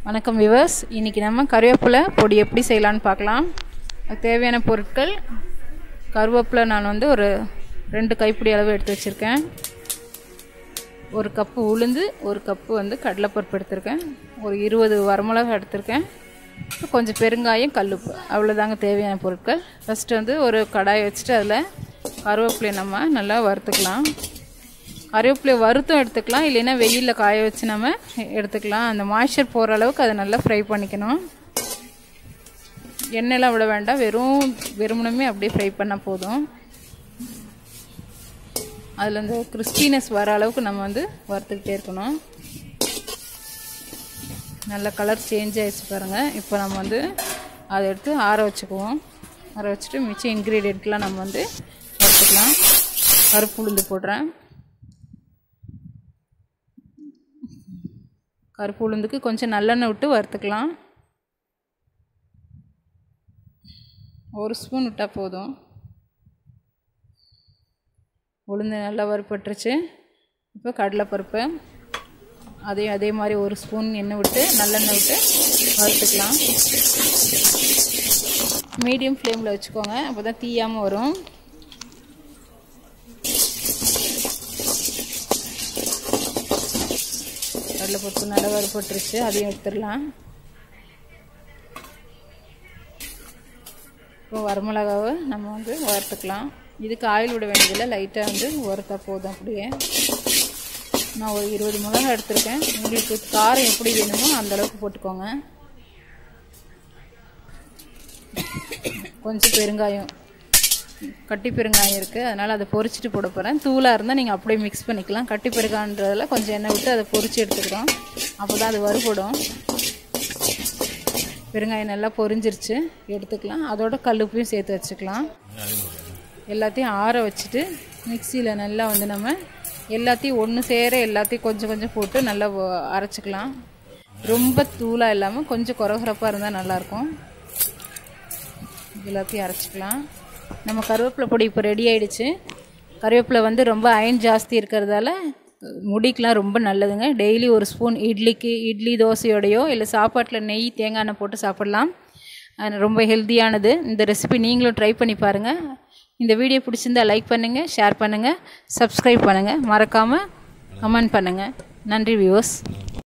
வணக்கம் வியூவர்ஸ், இன்றைக்கி நம்ம கருவேப்பிலை பொடி எப்படி செய்யலான்னு பார்க்கலாம். தேவையான பொருட்கள்: கருவேப்பிலை நான் ஒரு 2 கைப்பிடி அளவு எடுத்து வச்சுருக்கேன். 1 கப்பு உளுந்து, 1 கப்பு கடலைப்பருப்பு எடுத்திருக்கேன். ஒரு 20 வரமிளகா எடுத்திருக்கேன். கொஞ்சம் பெருங்காயம், கல்லுப்பு, அவ்வளோதாங்க தேவையான பொருட்கள். ஃபஸ்ட்டு ஒரு கடாயை வச்சுட்டு அதில் கருவேப்பிலையை நம்ம நல்லா வறுத்துக்கலாம். கருவேப்பிலையை வறுத்தும் எடுத்துக்கலாம், இல்லைன்னா வெயிலில் காய வச்சு நம்ம எடுத்துக்கலாம். அந்த மாய்ஸ்சர் போகிற அளவுக்கு அதை நல்லா ஃப்ரை பண்ணிக்கணும். எண்ணெயெலாம் விட வேண்டாம், வெறுமனமே அப்படியே ஃப்ரை பண்ணால் போதும். அதில் இந்த கிறிஸ்பினஸ் வர அளவுக்கு நம்ம வறுத்துக்கிட்டே இருக்கணும். நல்ல கலர் சேஞ்ச் ஆகிடுச்சு பாருங்கள். இப்போ நம்ம அதை எடுத்து ஆற வச்சுக்குவோம். ஆற வச்சுட்டு மிச்ச இன்க்ரீடியண்ட்லாம் நம்ம வறுத்துக்கலாம். கருப்பு உளுந்து போடுறேன். கருப்பு உளுந்துக்கு கொஞ்சம் நல்லெண்ணெய் விட்டு வறுத்துக்கலாம். 1 ஸ்பூன் விட்டால் போதும். உளுந்து நல்லா வறுப்பட்டுருச்சு. இப்போ கடலைப்பருப்பு அதையும் அதே மாதிரி 1 ஸ்பூன் எண்ணெய் விட்டு நல்லெண்ணெய் விட்டு வறுத்துக்கலாம். மீடியம் ஃப்ளேமில் வச்சுக்கோங்க, அப்போ தான் தீயாமல் வரும். கடலைப்பருப்பு நல்லா வறுப்பட்டுருச்சு, அதையும் எடுத்துடலாம். இப்போ வரமிளகாவை நம்ம வறுத்துக்கலாம். இதுக்கு ஆயில் விட வேண்டியதில்லை, லைட்டாக வறுத்தா போதும். அப்படியே நான் ஒரு 20 மிளகாய் எடுத்திருக்கேன். உங்களுக்கு காரம் எப்படி வேணுமோ அந்தளவுக்கு போட்டுக்கோங்க. கொஞ்சம் பெருங்காயம், கட்டி பெருங்காயம் இருக்குது, அதனால் அதை பொரிச்சிட்டு போட போகிறேன். தூளாக இருந்தால் நீங்கள் அப்படியே மிக்ஸ் பண்ணிக்கலாம். கட்டி பெருங்காயன்றதில் கொஞ்சம் எண்ணெய் விட்டு அதை பொரித்து எடுத்துக்கிறோம், அப்போ தான் அது வறுபடும். பெருங்காயம் நல்லா பொரிஞ்சிருச்சு, எடுத்துக்கலாம். அதோட கல்லுப்பையும் சேர்த்து வச்சுக்கலாம். எல்லாத்தையும் ஆற வச்சுட்டு மிக்சியில் நல்லா நம்ம எல்லாத்தையும் ஒன்று சேர எல்லாத்தையும் கொஞ்சம் கொஞ்சம் போட்டு நல்லா அரைச்சிக்கலாம். ரொம்ப தூளாக இல்லாமல் கொஞ்சம் கொரகொரப்பாக இருந்தால் நல்லாயிருக்கும். எல்லாத்தையும் அரைச்சிக்கலாம். நம்ம கருவேப்பிலை பொடி இப்போ ரெடி ஆகிடுச்சு. கருவேப்பிலை ரொம்ப அயன் ஜாஸ்தி இருக்கிறதால முடிக்கெலாம் ரொம்ப நல்லதுங்க. டெய்லி 1 ஸ்பூன் இட்லி தோசையோடையோ இல்லை சாப்பாட்டில் நெய் தேங்காய் எண்ணெய் போட்டு சாப்பிட்லாம். அது ரொம்ப ஹெல்த்தியானது. இந்த ரெசிபி நீங்களும் ட்ரை பண்ணி பாருங்கள். இந்த வீடியோ பிடிச்சிருந்தா லைக் பண்ணுங்கள், ஷேர் பண்ணுங்கள், சப்ஸ்கிரைப் பண்ணுங்கள், மறக்காமல் கமெண்ட் பண்ணுங்கள். நன்றி வியூவர்ஸ்.